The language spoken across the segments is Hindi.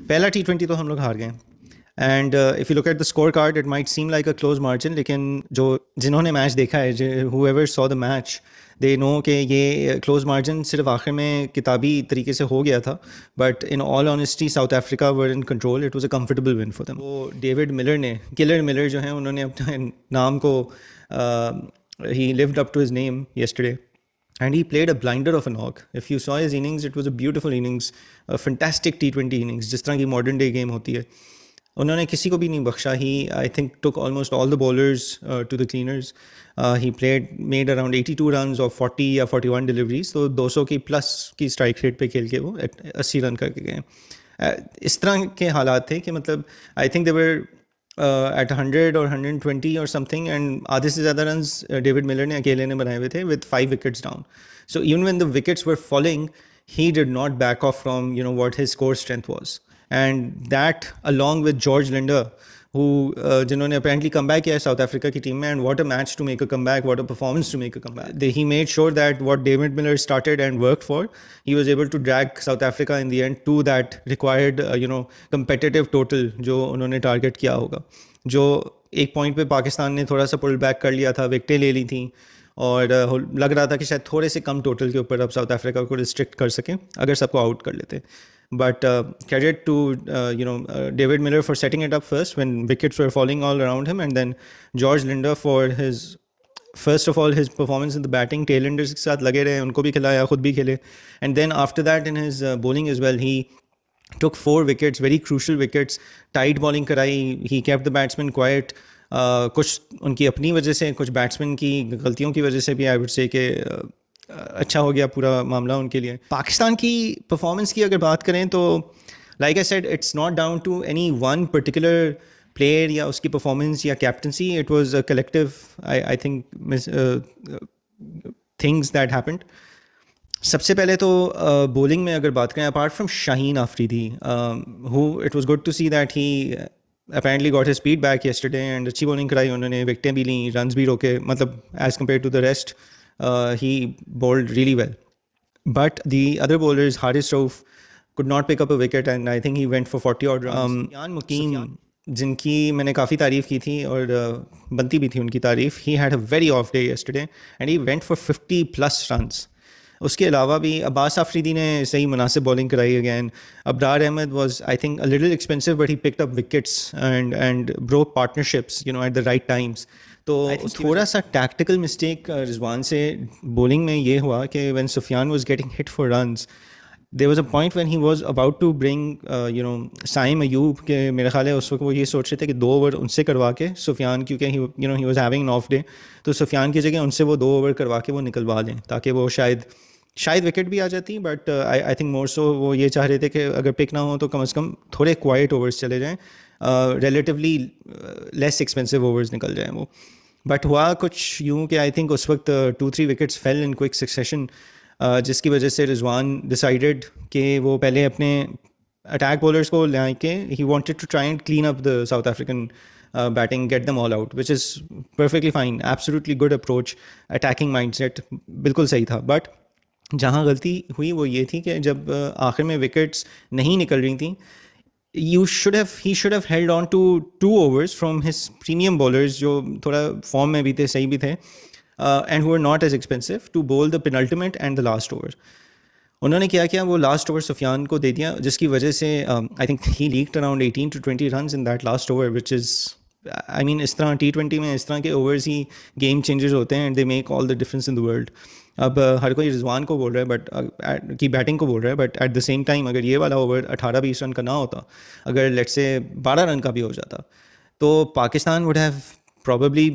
पहला T20 तो हम लोग हार गए। And if you look at the score card it might seem like a close margin, लेकिन जो जिन्होंने मैच देखा है, whoever saw the match, they know कि ये क्लोज मार्जिन सिर्फ आखिर में किताबी तरीके से हो गया था, but in all honesty South Africa were in control. It was a comfortable win for them. वो डेविड मिलर ने, किलर मिलर जो हैं, उन्होंने अपने नाम को ही lived up to his name yesterday, and he played a blinder of a knock. If you saw his innings, it was a beautiful innings, a fantastic T20 innings, जिस तरह की modern day game होती है। उन्होंने किसी को भी नहीं बख्शा। He, I think, took almost all the bowlers to the cleaners. He made around 82 runs of 40 या 41 deliveries, तो 200 की प्लस की स्ट्राइक रेट पे खेल के वो 80 रन करके गए। इस तरह के हालात थे कि मतलब I think they were at 100 or 120 or something, and आधे से ज़्यादा runs डेविड मिलर ने अकेले ने बनाए हुए थे with 5 wickets down. So even when the wickets were falling, he did not back off from what his core strength was, and that along with George Linder, who जिन्होंने apparently come back किया साउथ अफ्रीका की टीम में, and what a match to make a comeback, what a performance to make a comeback. He made sure that what David Miller started and worked for, he was able to drag South Africa in the end to that required competitive total जो उन्होंने target किया होगा, जो एक पॉइंट पे पाकिस्तान ने थोड़ा सा पुल बैक कर लिया था, विकटें ले ली थी, और लग रहा था कि शायद थोड़े से कम टोटल के ऊपर अब साउथ अफ्रीका को रिस्ट्रिक्ट कर सकें अगर सबको आउट कर लेते। But credit to David Miller for setting it up first when wickets were falling all around him, and then George Linder for his first of all his performance in the batting. Tailenders के साथ लगे रहे, उनको भी खिलाया, खुद भी खेले, and then after that in his bowling as well, he took 4 wickets, very crucial wickets, tight bowling कराई, he kept the batsmen quiet. कुछ उनकी अपनी वजह से, कुछ बैट्समैन की गलतियों की वजह से भी आई वुड से कि अच्छा हो गया पूरा मामला उनके लिए। पाकिस्तान की परफॉर्मेंस की अगर बात करें तो like I said, it's not down to any one particular player या उसकी परफॉर्मेंस या captaincy. It was a collective, I think, things that happened. सबसे पहले तो बॉलिंग में अगर बात करें, apart from Shaheen Afridi, who it was good to see that he apparently got his speed back yesterday, and अच्छी bowling कराई उन्होंने, विकटें भी ली, runs भी रोके, मतलब as compared to the rest, he bowled really well. But the other bowlers, Haris Rauf could not pick up a wicket, and I think he went for 40 odd runs. Sufyan Mukim, जिनकी मैंने काफ़ी तारीफ़ की थी और बनती भी थी उनकी तारीफ़, he had a very off day yesterday and he went for 50 plus runs. उसके अलावा भी अब्बास आफरीदी ने सही मुनासिब बॉलिंग कराई again. Abrar Ahmed was I think a little expensive, but he picked up wickets and broke partnerships at the right times. तो थोड़ा सा टैक्टिकल मिस्टेक रिजवान से बॉलिंग में ये हुआ कि when Sufiyan was getting hit for runs, there was a point when he was about to bring Saim Ayub के, मेरे ख्याल है उस वक्त वो ये सोच रहे थे कि 2 ओवर उनसे करवा के सुफियान, क्योंकि he was having an of day, तो सुफियान की जगह उनसे वो 2 ओवर करवा के वो निकलवा लें ताकि वो शायद विकेट भी आ जाती। बट आई थिंक मोर सो वो ये चाह रहे थे कि अगर पिक ना हो तो कम से कम थोड़े क्वाइट ओवर्स चले जाएँ, रिलेटिवली लेस एक्सपेंसिव ओवर्स निकल जाएँ वो। बट हुआ कुछ यूँ कि आई थिंक उस वक्त 2-3 wickets fail in quick succession, जिसकी वजह से रिजवान डिसाइडेड कि वो पहले अपने अटैक बॉलर्स को ले के he wanted to try and clean up the South African batting, get them all out, which is perfectly fine, absolutely good approach, attacking mindset बिल्कुल सही था। बट जहाँ गलती हुई वो ये थी कि जब आखिर में विकेट्स नहीं निकल रही थी, he should have held on to 2 overs from his premium bowlers जो थोड़ा फॉर्म में भी थे, सही भी थे, and who were not as expensive, to bowl the penultimate and the last over. उन्होंने क्या किया, वो लास्ट ओवर सुफियान को दे दिया, जिसकी वजह से I think he leaked around 18 to 20 runs in that last over, which is I mean इस तरह T20 में इस तरह के ओवर्स ही गेम चेंजर्स होते हैं, and they make all the difference in the world. अब हर कोई रिजवान को बोल रहा है बट की बैटिंग को बोल रहा है, but at the same time अगर ये वाला ओवर 18-20 रन का ना होता, अगर लेट्स से 12 रन का भी हो जाता, तो Pakistan would have probably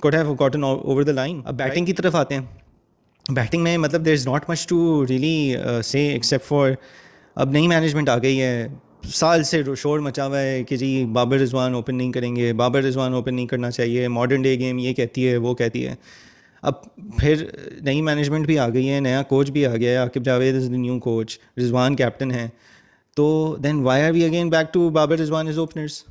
could have gotten over the line. अब बैटिंग की तरफ आते हैं। बैटिंग में मतलब there is not much to really say except for, अब नई मैनेजमेंट आ गई है, साल से शोर मचा हुआ है कि जी बाबर रिजवान ओपन नहीं करेंगे, बाबर रिजवान ओपन नहीं करना चाहिए, मॉडर्न डे गेम ये कहती है वो कहती है। अब फिर नई मैनेजमेंट भी आ गई है, नया कोच भी आ गया है, Aaqib Javed is the new coach, Rizwan captain है, तो then why are we again back to Babar Rizwan is openers?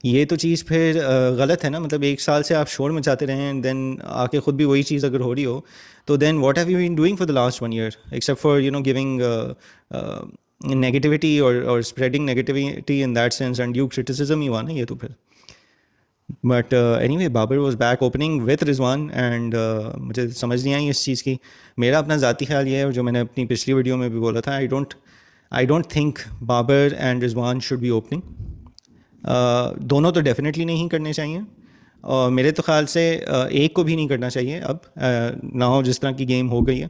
ये तो चीज़ फिर गलत है ना। मतलब 1 साल से आप शोर मचाते रहें एंड देन आके ख़ुद भी वही चीज़ अगर हो रही हो, तो then what have you been doing for the last 1 year except for giving negativity और spreading negativity in that sense and due criticism ही हुआ ना ये तो फिर. But anyway Babar was back opening with Rizwan and मुझे समझ नहीं आई इस चीज़ की. मेरा अपना ज़ाती ख्याल ये है, और जो मैंने अपनी पिछली वीडियो में भी बोला था, I don't think Babar and Rizwan should be opening. दोनों तो डेफिनेटली नहीं करने चाहिए, और मेरे तो ख्याल से एक को भी नहीं करना चाहिए अब, ना हो जिस तरह की गेम हो गई है.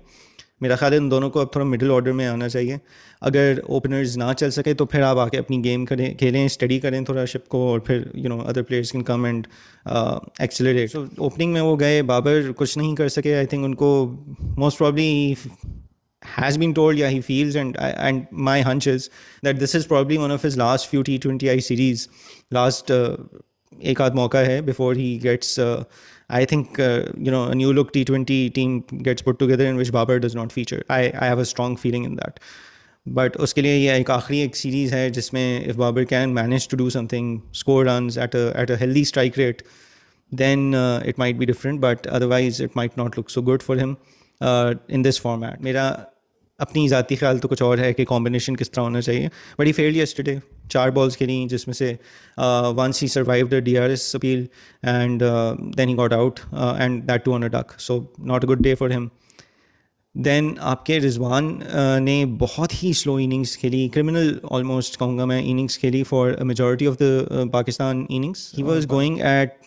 मेरा ख्याल है इन दोनों को अब थोड़ा मिडिल ऑर्डर में आना चाहिए. अगर ओपनर्स ना चल सके तो फिर आप आके अपनी गेम करें, खेलें, स्टडी करें थोड़ा शिप को, और फिर other players can come and accelerate. So opening में वो गए, बाबर कुछ नहीं कर सके. आई थिंक उनको most probably has been told, yeah, he feels, and my hunch is that this is probably one of his last few T20I series, last एक आध मौका है before he gets I think a new look T20 team gets put together in which Babar does not feature. I have a strong feeling in that. But उसके लिए ये एक आखिरी एक सीरीज़ है जिसमें if Babar can manage to do something, score runs at a healthy strike rate, then it might be different, but otherwise it might not look so good for him in this format. मेरा अपनी ज़ाती ख्याल तो कुछ और है कि कॉम्बिनेशन किस तरह होना चाहिए. But he failed yesterday. 4 balls खेली जिसमें से once he survived the DRS appeal and then he got out and that too on a duck. So not a good day for him. Then आपके रिजवान ने बहुत ही स्लो इनिंग्स खेली, क्रिमिनल ऑलमोस्ट कहूँगा मैं इनिंग्स खेली for a majority of the Pakistan innings. He was going at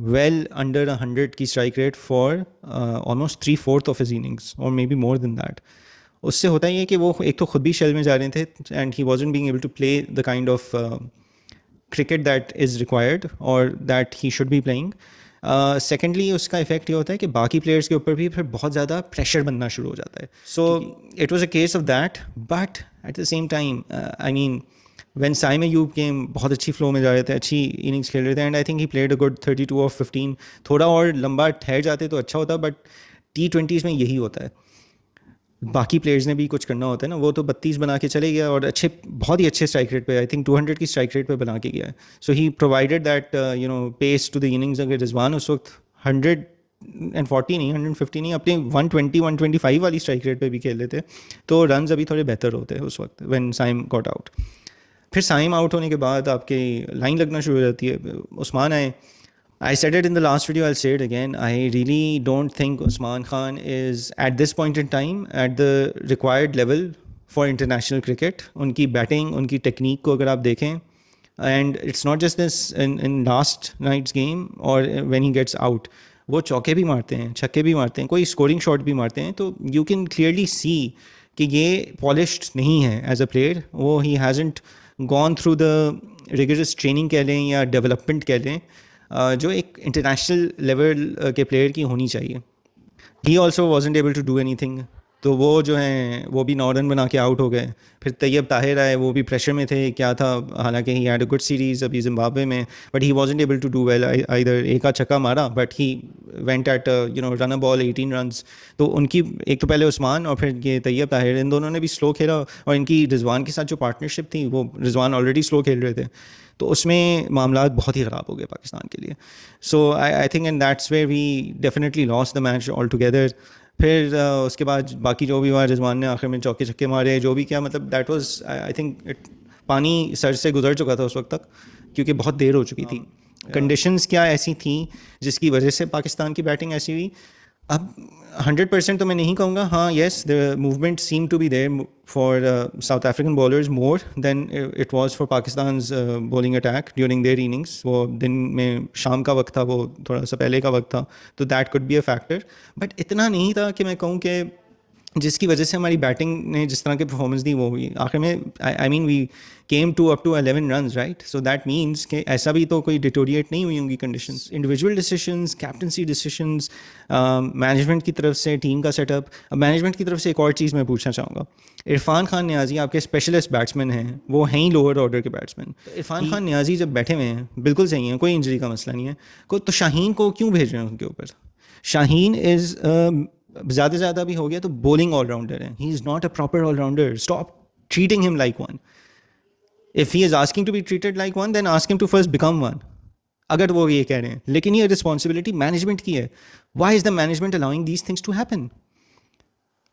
well under 100 की strike rate for almost 3/4 of his innings, और may be more than that. उससे होता ही है कि वो एक तो खुद भी शेल में जा रहे थे and he wasn't being able to play the kind of cricket that is required और that he should be playing. Secondly उसका इफेक्ट ये होता है कि बाकी प्लेयर्स के ऊपर भी फिर बहुत ज़्यादा प्रेशर बनना शुरू हो जाता है. So it was a case of that. But at the same time I mean when Saim Ayub game बहुत अच्छी फ्लो में जा रहे थे, अच्छी इनिंग्स खेल रहे थे, and I think he played a good 32 of 15. थोड़ा और लंबा ठहर जाते तो अच्छा होता, बट T20s में यही होता है. बाकी प्लेयर्स ने भी कुछ करना होता है ना. वो तो 32 बना के चले गया और बहुत ही अच्छे स्ट्राइक रेट पे, आई थिंक 200 की स्ट्राइक रेट पे बना के गया है. So he provided that pace to the innings. अगर रिजवान उस वक्त 140 नहीं, 150 नहीं, अपने 120 125 वाली स्ट्राइक रेट पे भी खेल लेते तो रन्स अभी थोड़े बेहतर होते हैं उस वक्त व्हेन साइम गॉट आउट. फिर साइम आउट होने के बाद आपके लाइन लगना शुरू हो जाती है. उस्मान आए. I said it in the last video, I'll say it again. I really don't think Usman Khan is at this point in time at the required level for international cricket. उनकी बैटिंग, उनकी टेक्निक को अगर आप देखें, and it's not just this in last night's game or when he gets out, वो चौके भी मारते हैं, छक्के भी मारते हैं, कोई स्कोरिंग शॉट भी मारते हैं. तो यू कैन क्लियरली सी कि ये पॉलिश्ड नहीं है एज अ प्लेयर. वो he hasn't gone through the rigorous training कह लें या डेवलपमेंट कह लें जो एक इंटरनेशनल लेवल के प्लेयर की होनी चाहिए. He also wasn't able to do anything. तो वो जो हैं वो भी 9 रन बना के आउट हो गए. फिर तैयब ताहिर आए, वो भी प्रेशर में थे. क्या था, हालांकि he had a good series अभी जिम्बाब्वे में, but he wasn't able to do well. Either एक आध छक्का मारा but he went at run a ball 18 runs. तो उनकी एक तो पहले उस्मान और फिर ये तैयब ताहिर, इन दोनों ने भी स्लो खेला. और इनकी रिजवान के साथ जो पार्टनरशिप थी, वो रिजवान ऑलरेडी स्लो खेल रहे थे, तो उसमें मामला बहुत ही ख़राब हो गए पाकिस्तान के लिए. So I think in that's where we definitely lost the match all together. फिर उसके बाद बाकी जो भी हुआ, रिजवान ने आखिर में चौके छक्के मारे, जो भी किया, मतलब दैट वाज आई थिंक पानी सर से गुजर चुका था उस वक्त तक, क्योंकि बहुत देर हो चुकी थी. कंडीशंस क्या ऐसी थी जिसकी वजह से पाकिस्तान की बैटिंग ऐसी हुई. अब 100% तो मैं नहीं कहूँगा. हाँ, yes, the movement seem to be there for South African bowlers more than it was for Pakistan's bowling attack during their innings. वो दिन में शाम का वक्त था, वो थोड़ा सा पहले का वक्त था, तो that could be a factor. But इतना नहीं था कि मैं कहूँ कि जिसकी वजह से हमारी बैटिंग ने जिस तरह की परफॉर्मेंस दी वो हुई. आखिर में I mean we came to up to 11 runs, right. So that means कि ऐसा भी तो कोई डिटोरिएट नहीं हुई होंगी conditions. Individual decisions, captaincy decisions, management की तरफ से, टीम का सेटअप. अब मैनेजमेंट की तरफ से एक और चीज़ मैं पूछना चाहूँगा. इरफान खान नियाजी आपके स्पेशलिस्ट बैट्समैन हैं, वो हैं ही लोअर ऑर्डर के बैट्समैन. इरफान खान नियाजी जब बैठे हुए हैं बिल्कुल सही हैं, कोई इंजरी का मसला नहीं है, तो शाहीन को क्यों भेज रहे हैं उनके ऊपर. शाहीन इज़ ज़्यादा से ज़्यादा भी हो गया तो बॉलिंग ऑलराउंडर है. He is not a proper allrounder. Stop treating him like one. If he is asking to be treated like one, then ask him to first become one, अगर वो ये कह रहे हैं. लेकिन ये रिस्पॉन्सिबिलिटी मैनेजमेंट की है. Why is the management allowing these things to happen.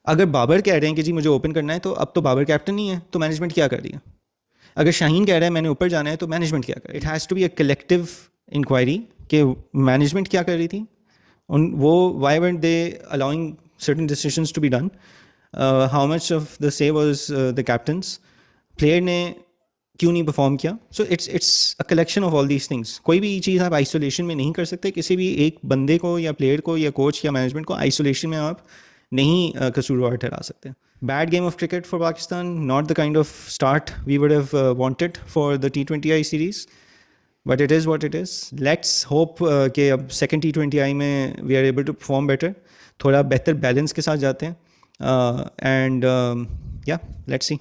अगर बाबर कह रहे हैं कि जी मुझे ओपन करना है, तो अब तो बाबर कैप्टन नहीं है, तो मैनेजमेंट क्या कर रही है? अगर शाहीन कह रहा है मैंने ऊपर जाना है, तो मैनेजमेंट क्या कर? It has to be a collective inquiry कि मैनेजमेंट क्या कर रही थी, उन वो why went they allowing certain decisions to be done, how much of the say was the captain's, player ने क्यों नहीं परफॉर्म किया. So it's a collection of all these things. कोई भी चीज़ आप आइसोलेशन में नहीं कर सकते. किसी भी एक बंदे को या प्लेयर को या कोच या मैनेजमेंट को आइसोलेशन में आप नहीं कसूरवार ठहरा सकते. Bad game of cricket for Pakistan, not the kind of start we would have wanted for the T20I series. But it is what it is. Let's hope कि अब second T20I में we are able to perform better. थोड़ा बेहतर बैलेंस के साथ जाते हैं. And yeah, let's see.